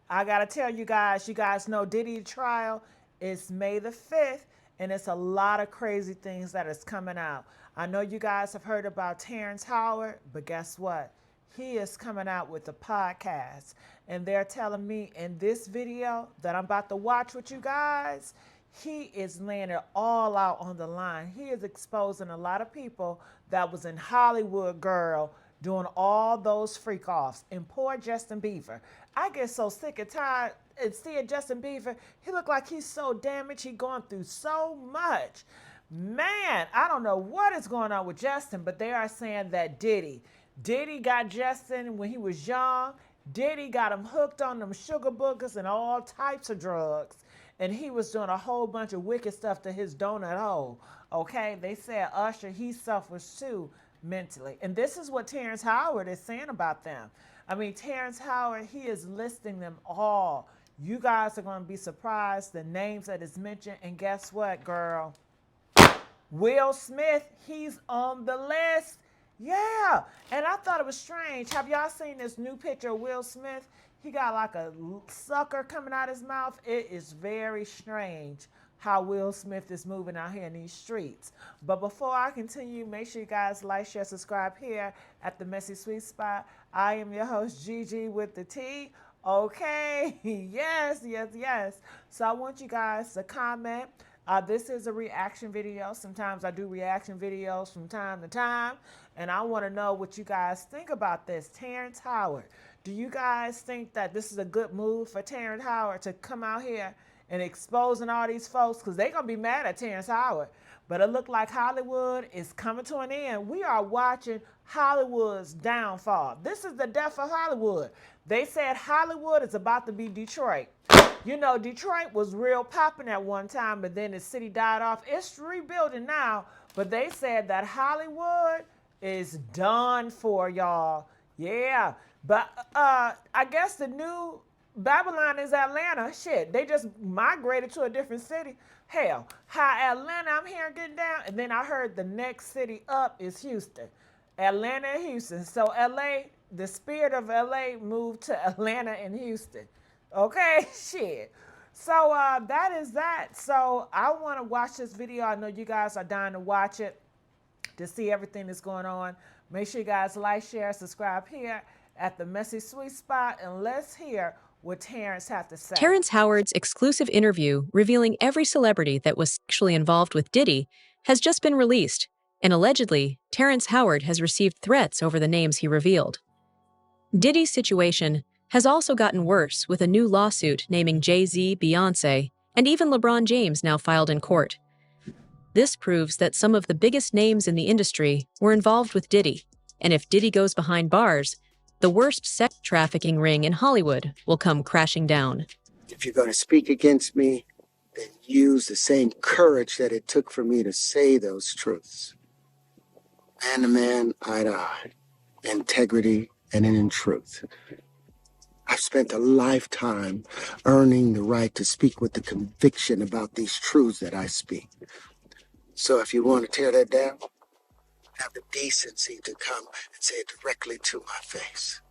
I gotta tell you guys know Diddy trial is May the 5th, and it's a lot of crazy things that is coming out. I know you guys have heard about Terrence Howard, but guess what? He is coming out with a podcast, and they're telling me in this video that I'm about to watch with you guys, he is laying it all out on the line. He is exposing a lot of people that was in Hollywood, girl, doing all those freak offs. And poor Justin Bieber. I get so sick and tired and seeing Justin Bieber. He look like he's so damaged. He going through so much. Man, I don't know what is going on with Justin, but they are saying that Diddy got Justin when he was young. Diddy got him hooked on them sugar boogers and all types of drugs. And he was doing a whole bunch of wicked stuff to his donut hole. Okay, they said Usher, he suffers too mentally. And this is what Terrence Howard is saying about them. I mean, Terrence Howard, he is listing them all. You guys are going to be surprised the names that is mentioned. And guess what, girl? Will Smith, he's on the list. Yeah. And I thought it was strange. Have y'all seen this new picture of Will Smith? He got like a sucker coming out his mouth. It is very strange how Will Smith is moving out here in these streets. But before I continue, make sure you guys like, share, subscribe here at the Messy Sweet Spot. I am your host, Gigi with the T. Okay, yes. So I want you guys to comment. This is a reaction video. Sometimes I do reaction videos from time to time. And I want to know what you guys think about this. Terrence Howard. Do you guys think that this is a good move for Terrence Howard to come out here and exposing all these folks? Because they're going to be mad at Terrence Howard. But it looked like Hollywood is coming to an end. We are watching Hollywood's downfall. This is the death of Hollywood. They said Hollywood is about to be Detroit. You know, Detroit was real popping at one time, but then the city died off. It's rebuilding now, but they said that Hollywood is done for, y'all. Yeah, but I guess the new Babylon is Atlanta. Shit, they just migrated to a different city. Hell, how Atlanta I'm hearing getting down, and then I heard the next city up is Houston. Atlanta and Houston. So LA, the spirit of LA moved to Atlanta and Houston. Okay, shit. So that is that. So I want to watch this video. I know you guys are dying to watch it, to see everything that's going on. Make sure you guys like, share, subscribe here at the Messy Sweet Spot, and let's hear what Terrence had to say. Terrence Howard's exclusive interview revealing every celebrity that was sexually involved with Diddy has just been released, and allegedly, Terrence Howard has received threats over the names he revealed. Diddy's situation has also gotten worse, with a new lawsuit naming Jay-Z, Beyoncé, and even LeBron James now filed in court. This proves that some of the biggest names in the industry were involved with Diddy, and if Diddy goes behind bars, the worst sex trafficking ring in Hollywood will come crashing down. If you're going to speak against me, then use the same courage that it took for me to say those truths. Man to man, eye to eye, integrity and in truth. I've spent a lifetime earning the right to speak with the conviction about these truths that I speak. So if you want to tear that down, have the decency to come and say it directly to my face.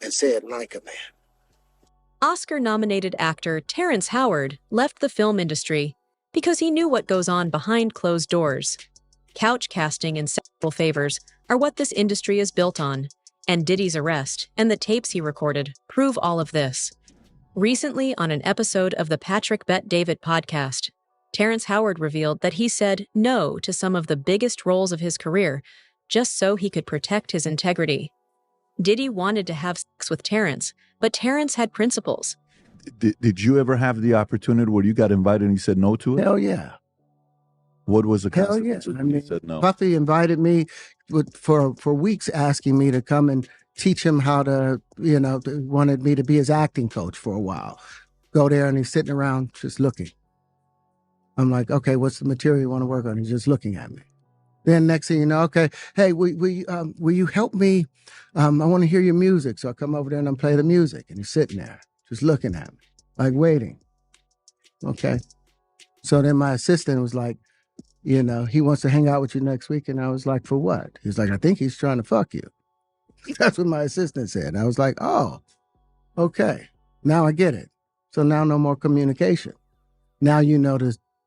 And say it like a man. Oscar-nominated actor Terrence Howard left the film industry because he knew what goes on behind closed doors. Couch casting and sexual favors are what this industry is built on, and Diddy's arrest and the tapes he recorded prove all of this. Recently, on an episode of the Patrick Bet-David podcast, Terrence Howard revealed that he said no to some of the biggest roles of his career just so he could protect his integrity. Diddy wanted to have sex with Terrence, but Terrence had principles. Did you ever have the opportunity where you got invited and you said no to it? Hell yeah. What was the Hell yeah. consequence I when you mean, said no? Puffy invited me for weeks, asking me to come and teach him how to, wanted me to be his acting coach for a while. Go there and he's sitting around just looking. I'm like, okay, what's the material you want to work on? He's just looking at me. Then next thing you know, okay, hey, will you help me? I want to hear your music. So I come over there and I play the music. And he's sitting there just looking at me, like waiting. Okay. So then my assistant was like, he wants to hang out with you next week. And I was like, for what? He's like, I think he's trying to fuck you. That's what my assistant said. And I was like, oh, okay. Now I get it. So now no more communication. Now you know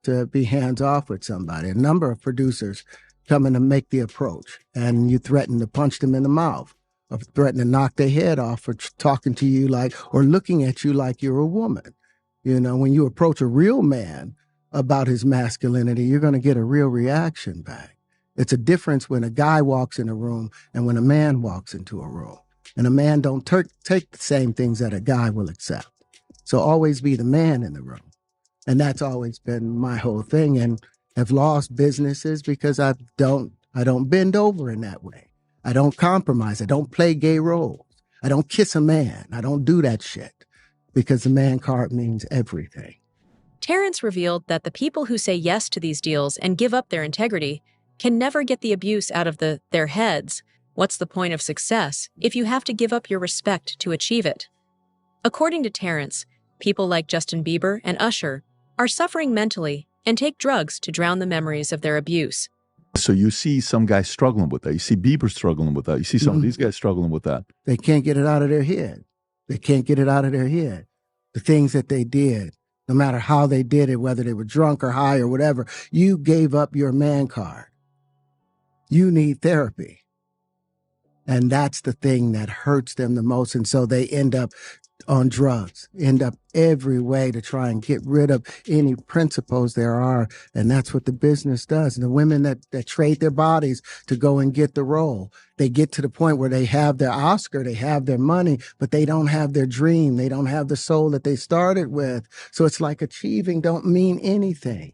to be hands off with somebody. A number of producers coming to make the approach, and you threaten to punch them in the mouth or threaten to knock their head off for talking to you like, or looking at you like you're a woman. You know, when you approach a real man about his masculinity, you're going to get a real reaction back. It's a difference when a guy walks in a room and when a man walks into a room. And a man don't take the same things that a guy will accept. So always be the man in the room. And that's always been my whole thing, and have lost businesses because I don't bend over in that way. I don't compromise. I don't play gay roles. I don't kiss a man. I don't do that shit because the man card means everything. Terrence revealed that the people who say yes to these deals and give up their integrity can never get the abuse out of their heads. What's the point of success if you have to give up your respect to achieve it? According to Terrence, people like Justin Bieber and Usher are suffering mentally and take drugs to drown the memories of their abuse. So you see some guys struggling with that. You see Bieber struggling with that. You see some of these guys struggling with that. They can't get it out of their head. They can't get it out of their head. The things that they did, no matter how they did it, whether they were drunk or high or whatever, you gave up your man card. You need therapy. And that's the thing that hurts them the most. And so they end up on drugs, end up every way to try and get rid of any principles there are. And that's what the business does. And the women that trade their bodies to go and get the role, they get to the point where they have their Oscar, they have their money, but they don't have their dream. They don't have the soul that they started with. So it's like achieving don't mean anything.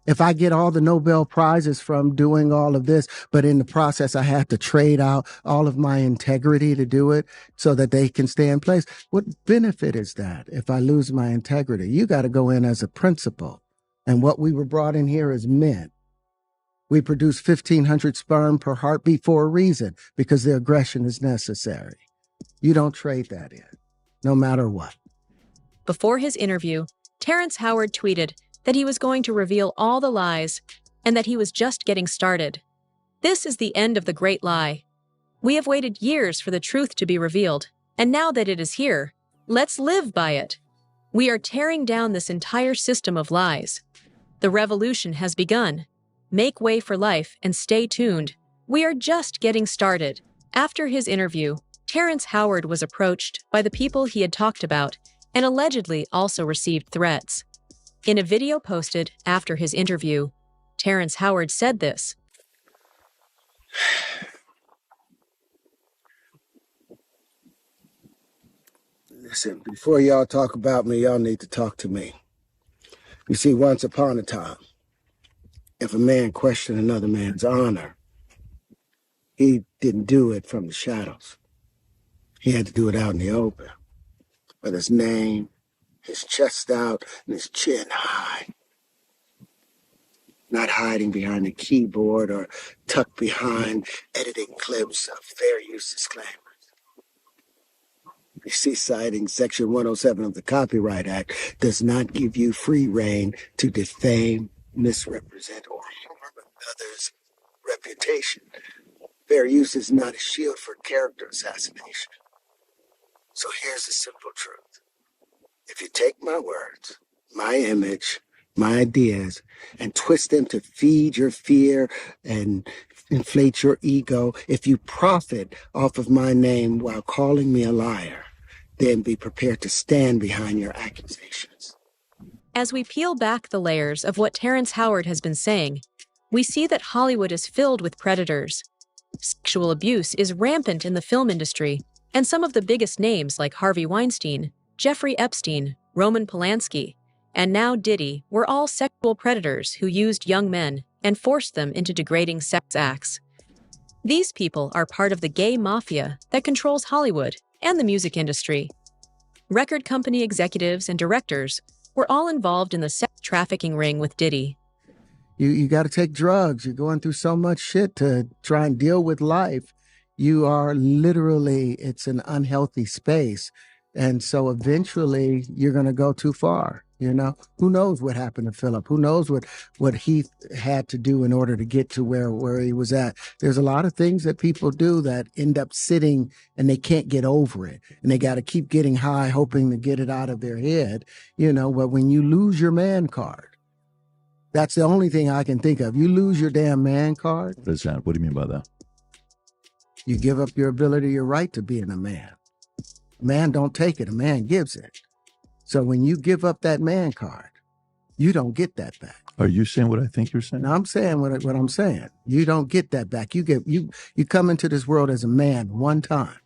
If I get all the Nobel Prizes from doing all of this, but in the process I have to trade out all of my integrity to do it so that they can stay in place, what benefit is that if I lose my integrity? You got to go in as a principal. And what we were brought in here as men. We produce 1,500 sperm per heartbeat for a reason, because the aggression is necessary. You don't trade that in, no matter what. Before his interview, Terrence Howard tweeted that he was going to reveal all the lies and that he was just getting started. This is the end of the great lie. We have waited years for the truth to be revealed, and now that it is here, let's live by it. We are tearing down this entire system of lies. The revolution has begun. Make way for life and stay tuned. We are just getting started. After his interview, Terrence Howard was approached by the people he had talked about and allegedly also received threats. In a video posted after his interview, Terrence Howard said this. Listen, before y'all talk about me, y'all need to talk to me. You see, once upon a time, if a man questioned another man's honor, he didn't do it from the shadows. He had to do it out in the open, with his name, his chest out, and his chin high. Not hiding behind a keyboard or tucked behind editing clips of fair use disclaimers. You see, citing Section 107 of the Copyright Act does not give you free rein to defame, misrepresent, or harm another's reputation. Fair use is not a shield for character assassination. So here's the simple truth. If you take my words, my image, my ideas, and twist them to feed your fear and inflate your ego, if you profit off of my name while calling me a liar, then be prepared to stand behind your accusations. As we peel back the layers of what Terrence Howard has been saying, we see that Hollywood is filled with predators. Sexual abuse is rampant in the film industry, and some of the biggest names like Harvey Weinstein, Jeffrey Epstein, Roman Polanski, and now Diddy were all sexual predators who used young men and forced them into degrading sex acts. These people are part of the gay mafia that controls Hollywood and the music industry. Record company executives and directors were all involved in the sex trafficking ring with Diddy. You got to take drugs. You're going through so much shit to try and deal with life. You are literally, it's an unhealthy space. And so eventually you're going to go too far. You know, who knows what happened to Philip? Who knows what he had to do in order to get to where he was at? There's a lot of things that people do that end up sitting and they can't get over it. And they got to keep getting high, hoping to get it out of their head. You know, but when you lose your man card, that's the only thing I can think of. You lose your damn man card. What is that? What do you mean by that? You give up your ability, your right to being a man. A man don't take it. A man gives it. So when you give up that man card, you don't get that back. Are you saying what I think you're saying? No, I'm saying what I'm saying. You don't get that back. You come into this world as a man one time.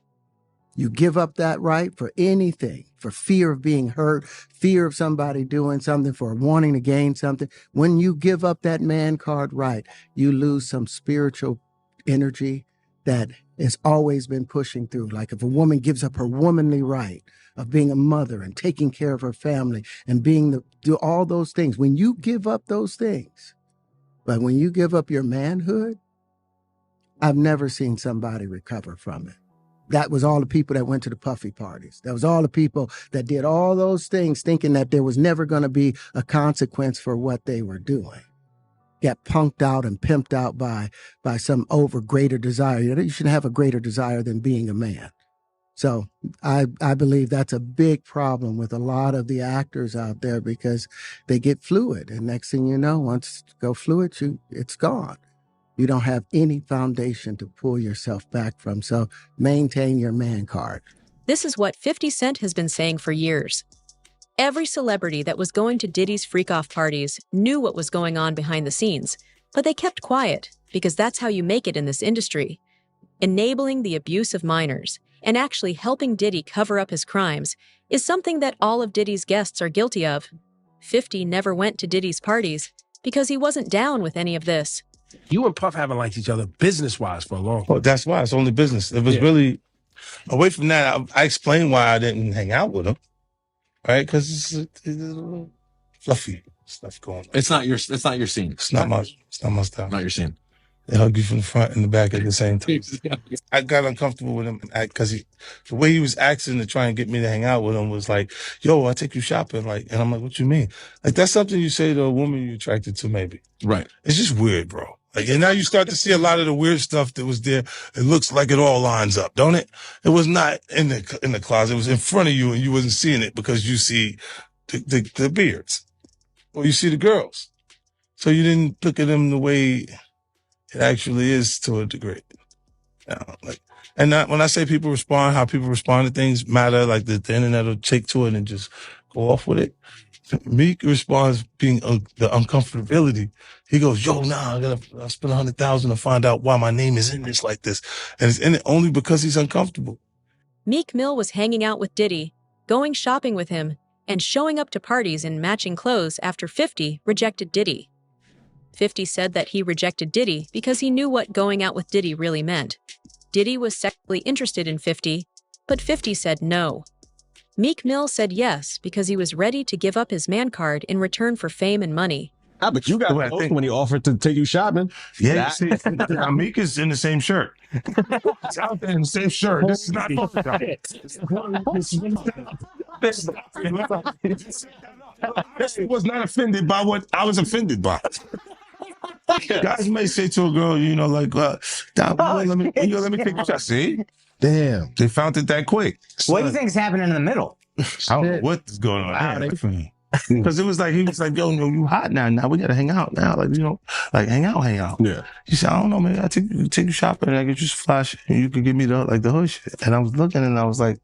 You give up that right for anything, for fear of being hurt, fear of somebody doing something, for wanting to gain something. When you give up that man card right, you lose some spiritual energy that has always been pushing through. Like if a woman gives up her womanly right of being a mother and taking care of her family and do all those things, when you give up those things, but when you give up your manhood, I've never seen somebody recover from it. That was all the people that went to the puffy parties. That was all the people that did all those things thinking that there was never going to be a consequence for what they were doing. Got punked out and pimped out by some greater desire. You shouldn't have a greater desire than being a man. So I believe that's a big problem with a lot of the actors out there because they get fluid. And next thing you know, once you go fluid, it's gone. You don't have any foundation to pull yourself back from. So maintain your man card. This is what 50 Cent has been saying for years. Every celebrity that was going to Diddy's freak-off parties knew what was going on behind the scenes, but they kept quiet because that's how you make it in this industry. Enabling the abuse of minors and actually helping Diddy cover up his crimes is something that all of Diddy's guests are guilty of. 50 never went to Diddy's parties because he wasn't down with any of this. You and Puff haven't liked each other business-wise for a long time. Well, that's why. It's only business. It was really, away from that, I explained why I didn't hang out with him, right? Because it's a little fluffy stuff going on. It's not your scene. It's not my style. Not your scene. They hug you from the front and the back at the same time. I got uncomfortable with him because the way he was asking to try and get me to hang out with him was like, yo, I'll take you shopping. Like, and I'm like, what you mean? Like, that's something you say to a woman you're attracted to, maybe. Right. It's just weird, bro. Like, and now you start to see a lot of the weird stuff that was there. It looks like it all lines up, don't it? It was not in the closet. It was in front of you and you wasn't seeing it because you see the beards or you see the girls. So you didn't look at them the way it actually is to a degree. When I say people respond, how people respond to things matter, like the internet will take to it and just go off with it. Meek responds being the uncomfortability. He goes, yo, nah, I'll spend $100,000 to find out why my name is in this like this. And it's in it only because he's uncomfortable. Meek Mill was hanging out with Diddy, going shopping with him, and showing up to parties in matching clothes after 50 rejected Diddy. 50 said that he rejected Diddy because he knew what going out with Diddy really meant. Diddy was sexually interested in 50, but 50 said no. Meek Mill said yes because he was ready to give up his man card in return for fame and money. Ah, but you got close when he offered to take you shopping. Yeah, you see, Meek is in the same shirt. It's out there in the same shirt. This is not I was not offended by what I was offended by. Guys may say to a girl, you know, like, let me take you shot. See? Damn. They found it that quick. What do you think's happening in the middle? I don't know what's going on there. Because it was like, he was like, yo, you hot now. Now we got to hang out now. Like, you know, like hang out. Yeah. He said, I don't know, man. I take you shopping and I get you some flash and you can give me the hood shit. And I was looking and I was like,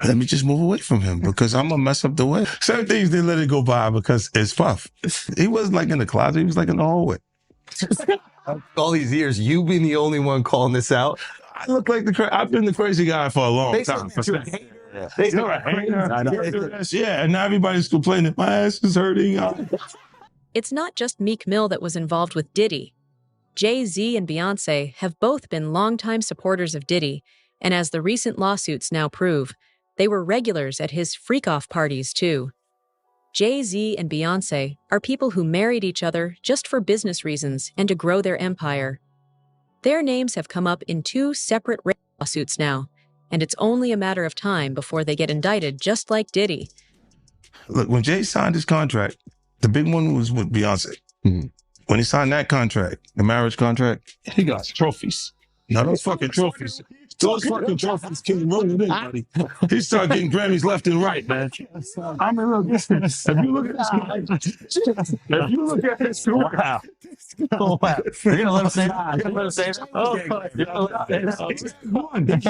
let me just move away from him because I'm going to mess up the way. Certain things, they let it go by because it's Puff. He wasn't like in the closet. He was like in the hallway. All these years, you being the only one calling this out. I look like I've been the crazy guy for a long time. Yeah, and now everybody's complaining. My ass is hurting. It's not just Meek Mill that was involved with Diddy. Jay-Z and Beyoncé have both been longtime supporters of Diddy, and as the recent lawsuits now prove, they were regulars at his freak-off parties too. Jay-Z and Beyoncé are people who married each other just for business reasons and to grow their empire. Their names have come up in 2 separate rape lawsuits now, and it's only a matter of time before they get indicted just like Diddy. Look, when Jay signed his contract, the big one was with Beyonce. Mhm. When he signed that contract, the marriage contract, He got trophies. now those fucking trophies, those fucking trophies came running in, buddy. He started getting Grammys left and right, man. I mean, look, listen, if you look at his career, Wow. Oh, wow. You're going to let him say that? You're going to let him say that? Oh, you're going to let him say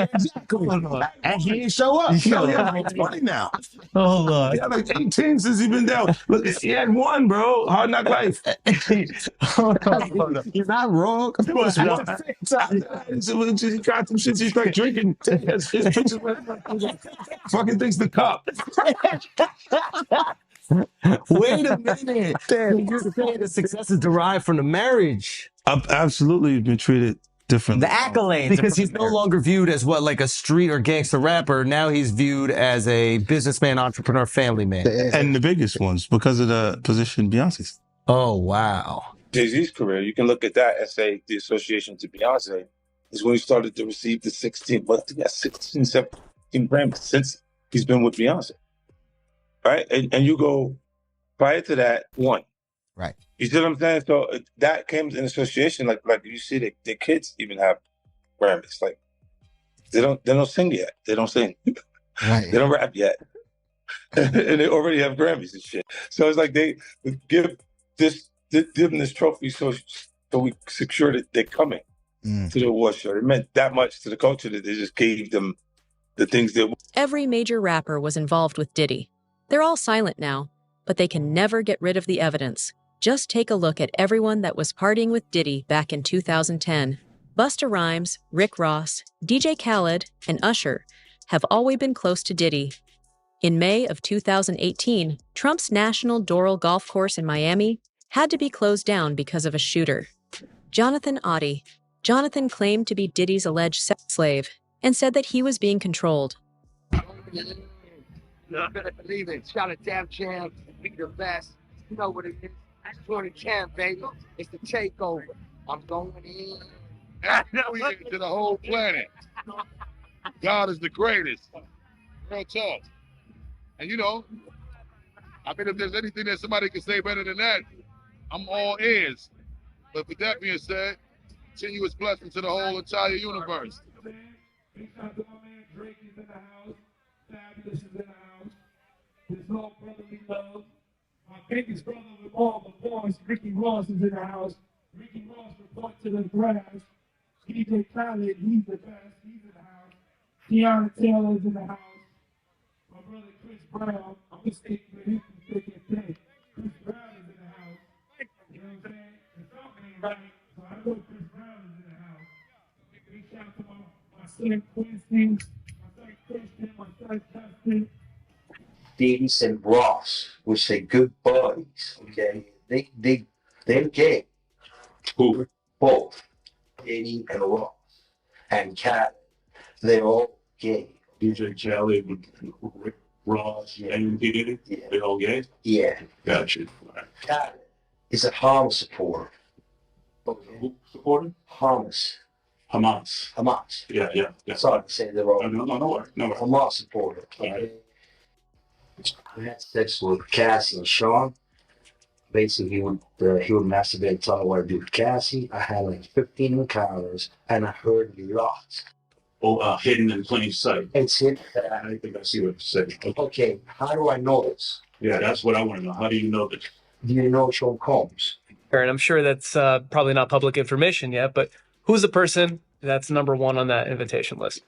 that? And he didn't show up. he had like 20 now. Oh, Lord. He had like 18 since he's been down. Look, he had one, bro. Hard Knock Life. You're not wrong. He got some shit. He's like drinking. His pictures fucking things the cup. Wait a minute. You're saying the success is derived from the marriage. I've absolutely been treated differently. The accolades. Because he's no longer viewed as what, like a street or gangster rapper. Now he's viewed as a businessman, entrepreneur, family man. And the biggest ones because of the position Beyonce's. Oh, wow. Jay-Z's career, you can look at that and say the association to Beyonce is when he started to receive the 16 17 Grammys since he's been with Beyonce. Right? And you go, prior to that, one. Right. You see what I'm saying? So that came in association, like you see their kids even have Grammys. Like they don't sing yet. They don't sing. Right. They don't rap yet. And they already have Grammys and shit. So it's like they give them this trophy so we secure that they're coming to the award show. It meant that much to the culture that they just gave them the things that... Every major rapper was involved with Diddy. They're all silent now, but they can never get rid of the evidence. Just take a look at everyone that was partying with Diddy back in 2010. Busta Rhymes, Rick Ross, DJ Khaled, and Usher have always been close to Diddy. In May of 2018, Trump's National Doral Golf Course in Miami had to be closed down because of a shooter. Jonathan Oddie. Jonathan claimed to be Diddy's alleged sex slave and said that he was being controlled. Not gonna believe it. Shot a damn jam. Be the best. You know what it is. That's 2010, baby. It's the takeover. I'm going in. We to the whole planet. God is the greatest. Real talk. And you know, I mean, if there's anything that somebody can say better than that, I'm all ears. But with that being said, continuous blessing to the whole entire universe. Drake is in the house. Fabulous is in the house. His whole brotherly love. My biggest brother with all the boys, Ricky Ross, is in the house. Ricky Ross report to the grass. DJ Khaled, he's the best. He's in the house. Tiana Taylor's in the house. My brother Chris Brown, I'm gonna stick with him from thick and thin. Chris Brown is in the house. You know what I'm saying? The something ain't right, so I know Chris Brown is in the house. Big shout out to my son Quincy, my son Christian, my son Justin. Davis and Ross, which are good buddies. Okay, they're gay. Who? Both Diddy and Ross and Khaled. They're all gay. DJ Khaled with Rick Ross and P. Diddy? Yeah. They all gay? Yeah. Gotcha. Khaled is a Hamas supporter. Okay. Who supported? Hamas. Hamas. Yeah. Sorry to say they're all. No. Hamas supporter. Okay. Right. I had sex with Cassie and Sean. Basically, he would masturbate and tell me what to do with Cassie. I had like 15 encounters, and I heard lots. Oh, hidden in plain sight. It's hidden. I think I see what you're saying. Okay, how do I know this? Yeah, that's what I want to know. How do you know this? Do you know Sean Combs? And I'm sure that's probably not public information yet, but who's the person that's number one on that invitation list?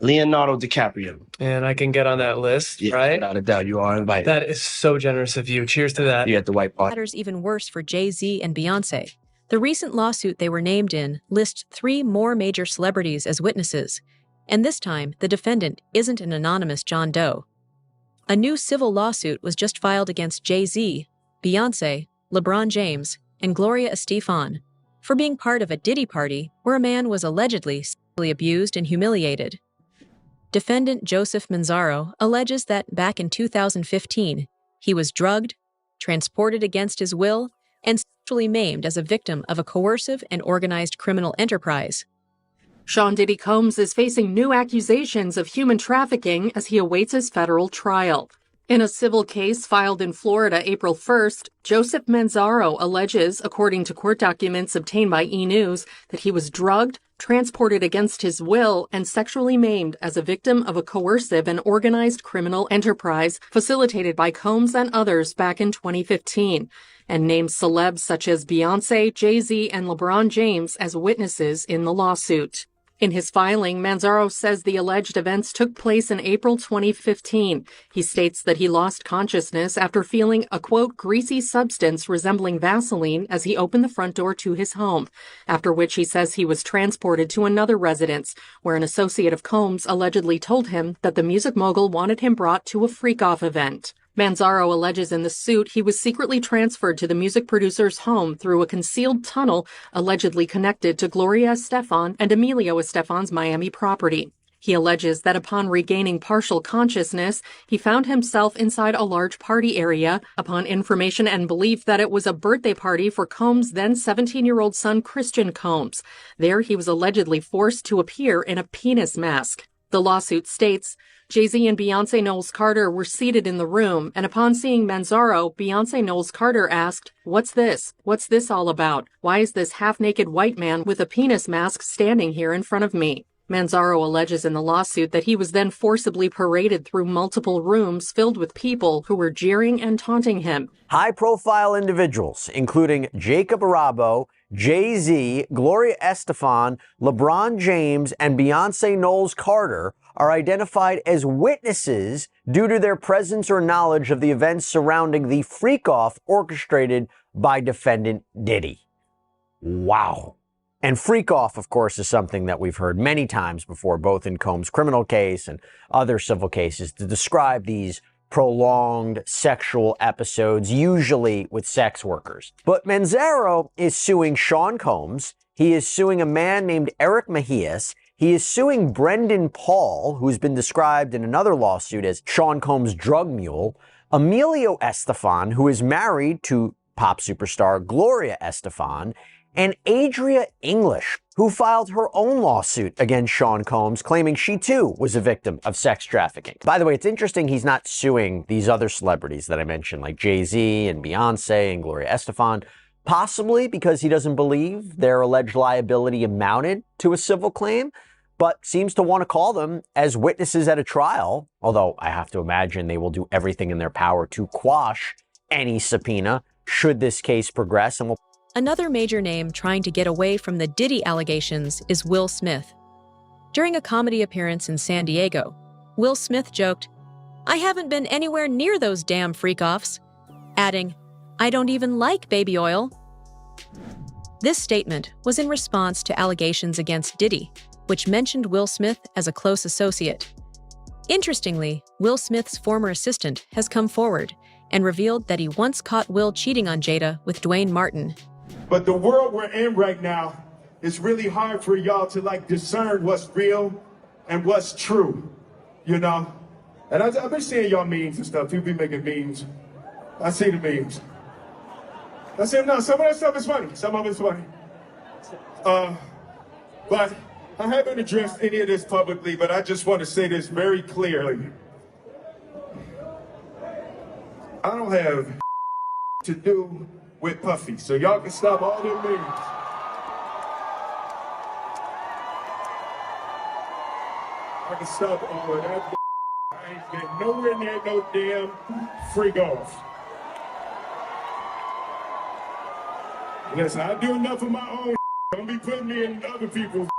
Leonardo DiCaprio. And I can get on that list, Yeah, right? without a doubt, you are invited. That is so generous of you. Cheers to that. You at the white party. Matters even worse for Jay-Z and Beyonce. The recent lawsuit they were named in lists 3 more major celebrities as witnesses, and this time the defendant isn't an anonymous John Doe. A new civil lawsuit was just filed against Jay-Z, Beyonce, LeBron James, and Gloria Estefan for being part of a Diddy party where a man was allegedly sexually abused and humiliated. Defendant Joseph Manzaro alleges that back in 2015, he was drugged, transported against his will, and sexually maimed as a victim of a coercive and organized criminal enterprise. Sean Diddy Combs is facing new accusations of human trafficking as he awaits his federal trial. In a civil case filed in Florida April 1st, Joseph Manzaro alleges, according to court documents obtained by E! News, that he was drugged, transported against his will, and sexually maimed as a victim of a coercive and organized criminal enterprise facilitated by Combs and others back in 2015, and named celebs such as Beyoncé, Jay-Z, and LeBron James as witnesses in the lawsuit. In his filing, Manzaro says the alleged events took place in April 2015. He states that he lost consciousness after feeling a, quote, greasy substance resembling Vaseline as he opened the front door to his home, after which he says he was transported to another residence, where an associate of Combs allegedly told him that the music mogul wanted him brought to a freak-off event. Manzaro alleges in the suit he was secretly transferred to the music producer's home through a concealed tunnel allegedly connected to Gloria Estefan and Emilio Estefan's Miami property. He alleges that upon regaining partial consciousness, he found himself inside a large party area upon information and belief that it was a birthday party for Combs' then 17-year-old son Christian Combs. There he was allegedly forced to appear in a penis mask. The lawsuit states, Jay-Z and Beyoncé Knowles-Carter were seated in the room, and upon seeing Manzaro, Beyoncé Knowles-Carter asked, "What's this? What's this all about? Why is this half-naked white man with a penis mask standing here in front of me?" Manzaro alleges in the lawsuit that he was then forcibly paraded through multiple rooms filled with people who were jeering and taunting him. High-profile individuals, including Jacob Arabo, Jay-Z, Gloria Estefan, LeBron James, and Beyoncé Knowles-Carter, are identified as witnesses due to their presence or knowledge of the events surrounding the freak-off orchestrated by defendant Diddy. Wow. And freak-off, of course, is something that we've heard many times before, both in Combs' criminal case and other civil cases, to describe these prolonged sexual episodes, usually with sex workers. But Manzaro is suing Sean Combs. He is suing a man named Eric Mejias. He is suing Brendan Paul, who's been described in another lawsuit as Sean Combs' drug mule, Emilio Estefan, who is married to pop superstar Gloria Estefan, and Adria English, who filed her own lawsuit against Sean Combs, claiming she too was a victim of sex trafficking. By the way, it's interesting he's not suing these other celebrities that I mentioned, like Jay-Z and Beyoncé and Gloria Estefan, possibly because he doesn't believe their alleged liability amounted to a civil claim, but seems to want to call them as witnesses at a trial, although I have to imagine they will do everything in their power to quash any subpoena should this case progress. And Another major name trying to get away from the Diddy allegations is Will Smith. During a comedy appearance in San Diego, Will Smith joked, "I haven't been anywhere near those damn freak-offs," adding, "I don't even like baby oil." This statement was in response to allegations against Diddy, which mentioned Will Smith as a close associate. Interestingly, Will Smith's former assistant has come forward and revealed that he once caught Will cheating on Jada with Dwayne Martin. But the world we're in right now, it's really hard for y'all to discern what's real and what's true, you know? And I've been seeing y'all memes and stuff. People be making memes. I see the memes. I see them now. Some of that stuff is funny. Some of it's funny. But I haven't addressed any of this publicly, but I just want to say this very clearly. I don't have to do with Puffy, so y'all can stop all them memes. I can stop all of that. I ain't getting nowhere near no damn freak off. Listen, I do enough of my own. Don't be putting me in other people's.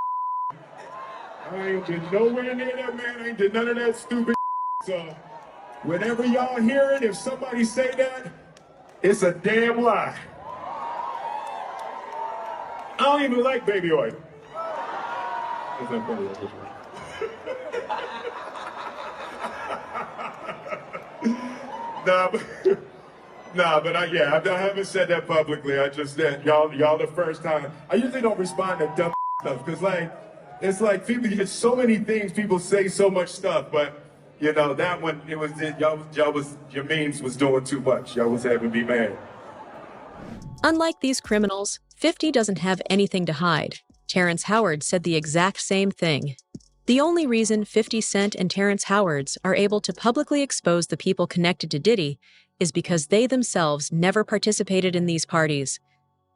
I ain't been nowhere near that, man. I ain't did none of that stupid. So, whenever y'all hear it, if somebody say that, it's a damn lie. I don't even like baby oil. But I haven't said that publicly. I just said y'all the first time. I usually don't respond to dumb stuff because it's like people get so many things. People say so much stuff, but. You know, that one, your memes was doing too much. Y'all was having me mad. Unlike these criminals, 50 doesn't have anything to hide. Terrence Howard said the exact same thing. The only reason 50 Cent and Terrence Howard's are able to publicly expose the people connected to Diddy is because they themselves never participated in these parties.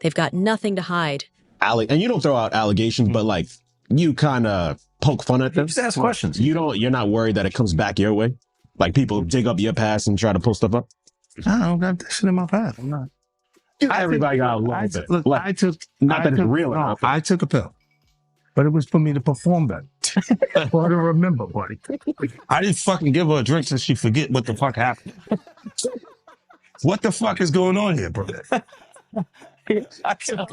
They've got nothing to hide. And you don't throw out allegations, but like you kind of poke fun at them. Just ask questions. You're not worried that it comes back your way? Like people dig up your past and try to pull stuff up? I don't got that shit in my past. I'm not. Everybody got a little bit. Look, Like, I took a pill, but it was for me to perform better. Or to remember, buddy. I didn't fucking give her a drink so she forget what the fuck happened. What the fuck is going on here, bro? Yes, I took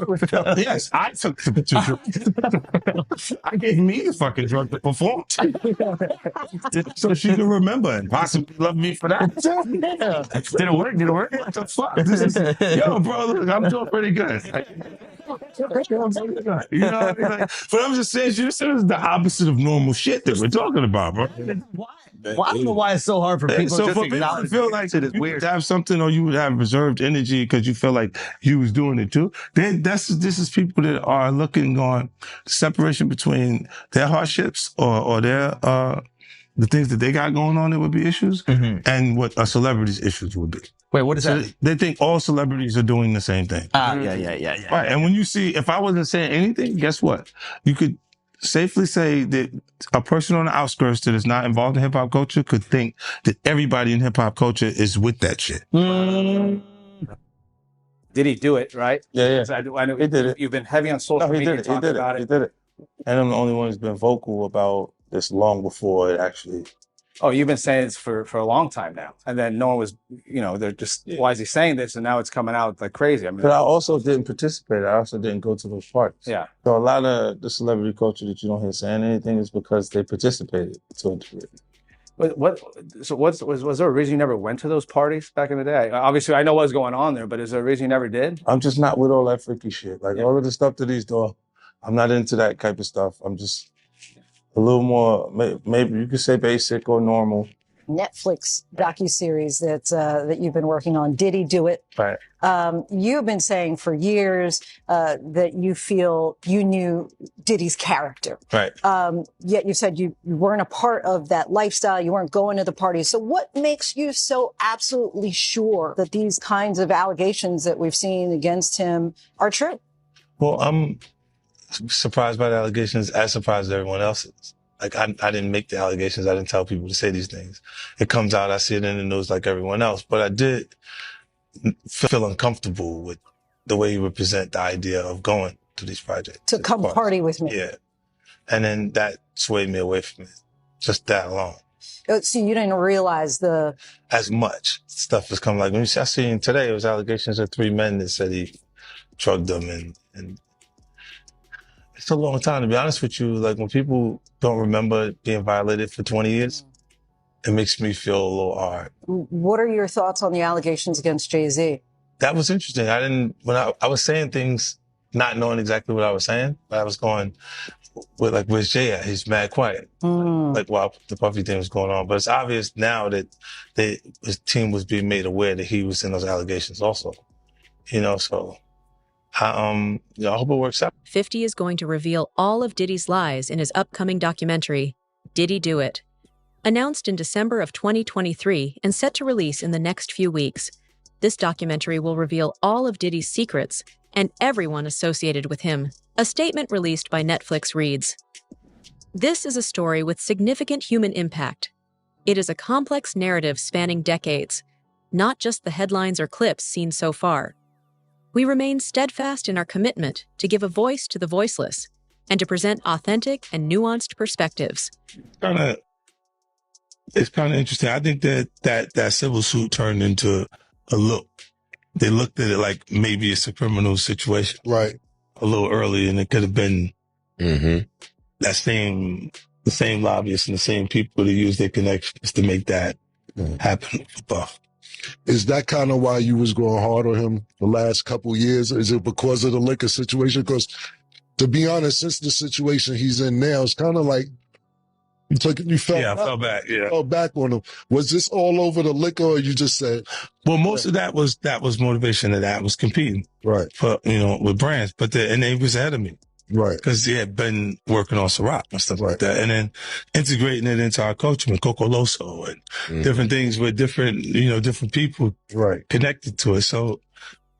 the I gave me the fucking drug to perform. So she can remember and possibly love me for that. Did it work? What the fuck? Yo, bro, look, I'm doing pretty good. You know what I mean? Like, but I'm just saying, this is the opposite of normal shit that we're talking about, bro. Well, I don't know why it's so hard for people So just for to people to acknowledge feel like it is you weird. would have something, or you would have reserved energy because you feel like you was doing it too. This is people that are looking on separation between their hardships or their the things that they got going on that would be issues, and what a celebrity's issues would be. Wait, what is that? They think all celebrities are doing the same thing. Yeah. Right, and when you see, if I wasn't saying anything, guess what? You could safely say that a person on the outskirts that is not involved in hip hop culture could think that everybody in hip hop culture is with that shit. Did he do it, right? Yeah. I know He did it. You've been heavy on social media talking about it. He did it. And I'm the only one who's been vocal about this long before it actually. Oh, you've been saying this for a long time now. And then no one was, they're just, why is he saying this? And now it's coming out like crazy. I mean, But I also didn't participate. I also didn't go to those parties. Yeah. So a lot of the celebrity culture that you don't hear saying anything is because they participated to a degree. Was there a reason you never went to those parties back in the day? Obviously, I know what was going on there, but is there a reason you never did? I'm just not with all that freaky shit. Like all of the stuff that he's doing, I'm not into that type of stuff. I'm just a little more, maybe you could say basic or normal. Netflix docuseries that you've been working on, Diddy Do It. Right. You've been saying for years that you feel you knew Diddy's character. Right. Yet you said you weren't a part of that lifestyle. You weren't going to the parties. So what makes you so absolutely sure that these kinds of allegations that we've seen against him are true? Well, I'm surprised by the allegations, as surprised as everyone else is. Like, I didn't make the allegations. I didn't tell people to say these things. It comes out, I see it in the news like everyone else. But I did feel uncomfortable with the way you represent the idea of going to these projects. To come party with me. Yeah. And then that swayed me away from it. Just that alone. So you didn't realize as much stuff has come. Like, when I seen today, it was allegations of 3 men that said he drugged them, and it's a long time, to be honest with you. Like, when people don't remember being violated for 20 years, it makes me feel a little hard. What are your thoughts on the allegations against Jay-Z? That was interesting. When I was saying things, not knowing exactly what I was saying, but I was going with, like, where's Jay at? He's mad quiet. Like, while the Puffy thing was going on. But it's obvious now that his team was being made aware that he was in those allegations also. So I hope it works out. 50 is going to reveal all of Diddy's lies in his upcoming documentary, Diddy Do It. Announced in December of 2023 and set to release in the next few weeks, this documentary will reveal all of Diddy's secrets and everyone associated with him. A statement released by Netflix reads, "This is a story with significant human impact. It is a complex narrative spanning decades, not just the headlines or clips seen so far. We remain steadfast in our commitment to give a voice to the voiceless and to present authentic and nuanced perspectives." It's kind of interesting. I think that civil suit turned into a look. They looked at it like maybe it's a criminal situation. Right. A little early, and it could have been the same lobbyists and the same people that use their connections to make that happen. Is that kind of why you was going hard on him the last couple years? Is it because of the liquor situation? Because, to be honest, since the situation he's in now, it's kind of like you fell back. Yeah, fell back on him. Was this all over the liquor, or you just said? Well, most of that was motivation. That was competing, right? For with brands, and they was ahead of me. Right. Because he had been working on Ciroc and stuff like that. And then integrating it into our culture with Coco Loso and different things with different, different people connected to it. So,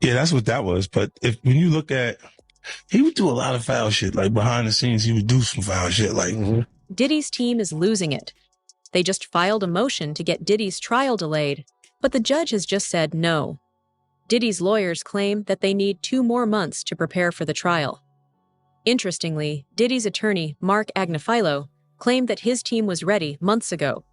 yeah, that's what that was. But when you look at, he would do a lot of foul shit. Like behind the scenes, he would do some foul shit. Like Diddy's team is losing it. They just filed a motion to get Diddy's trial delayed, but the judge has just said no. Diddy's lawyers claim that they need 2 more months to prepare for the trial. Interestingly, Diddy's attorney, Mark Agnifilo, claimed that his team was ready months ago.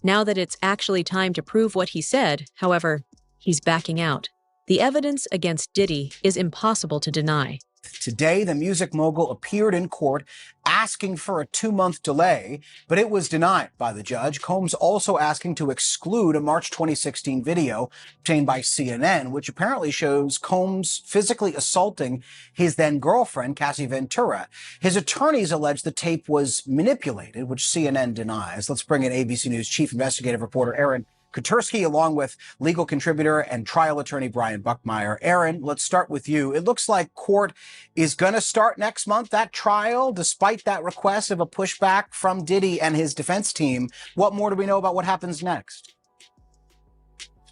Now that it's actually time to prove what he said, however, he's backing out. The evidence against Diddy is impossible to deny. Today, the music mogul appeared in court asking for a 2-month delay, but it was denied by the judge. Combs also asking to exclude a March 2016 video obtained by CNN, which apparently shows Combs physically assaulting his then-girlfriend, Cassie Ventura. His attorneys allege the tape was manipulated, which CNN denies. Let's bring in ABC News chief investigative reporter Aaron Kutersky, along with legal contributor and trial attorney Brian Buckmeyer. Aaron, let's start with you. It looks like court is going to start next month, that trial, despite that request of a pushback from Diddy and his defense team. What more do we know about what happens next?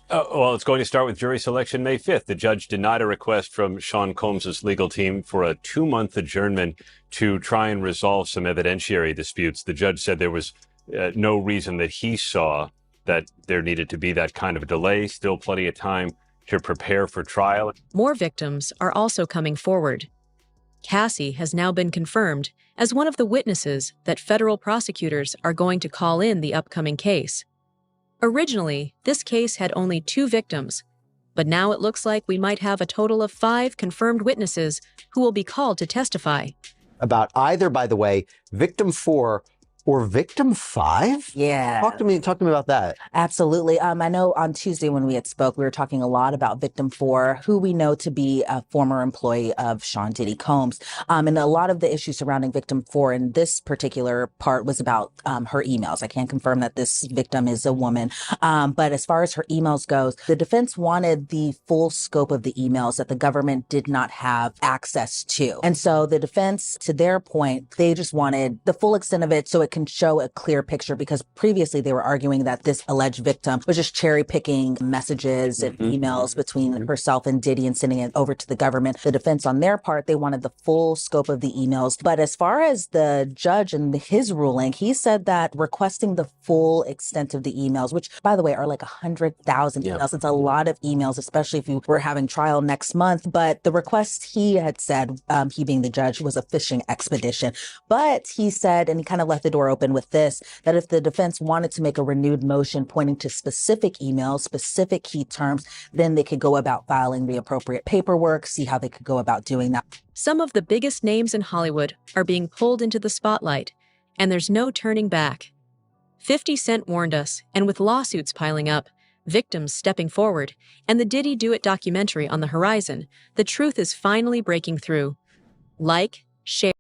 Well, it's going to start with jury selection May 5th. The judge denied a request from Sean Combs' legal team for a 2-month adjournment to try and resolve some evidentiary disputes. The judge said there was no reason that he saw that there needed to be that kind of a delay. Still plenty of time to prepare for trial. More victims are also coming forward. Cassie has now been confirmed as one of the witnesses that federal prosecutors are going to call in the upcoming case. Originally, this case had only 2 victims, but now it looks like we might have a total of 5 confirmed witnesses who will be called to testify. About either, by the way, victim 4 or victim 5? Yeah. Talk to me about that. Absolutely. I know on Tuesday when we had spoke, we were talking a lot about victim 4, who we know to be a former employee of Sean Diddy Combs. And a lot of the issues surrounding victim 4 in this particular part was about her emails. I can't confirm that this victim is a woman. But as far as her emails goes, the defense wanted the full scope of the emails that the government did not have access to. And so the defense, to their point, they just wanted the full extent of it so it can show a clear picture, because previously they were arguing that this alleged victim was just cherry picking messages and emails between herself and Diddy and sending it over to the government. The defense on their part, they wanted the full scope of the emails. But as far as the judge and his ruling, he said that requesting the full extent of the emails, which by the way are like 100,000 emails. It's a lot of emails, especially if you were having trial next month. But the request he had said, he being the judge, was a fishing expedition. But he said, and he kind of left the door open with this, that if the defense wanted to make a renewed motion pointing to specific emails, specific key terms, then they could go about filing the appropriate paperwork, see how they could go about doing that. Some of the biggest names in Hollywood are being pulled into the spotlight, and there's no turning back. 50 Cent warned us, and with lawsuits piling up, victims stepping forward, and the Diddy Do It documentary on the horizon, the truth is finally breaking through. Like, share.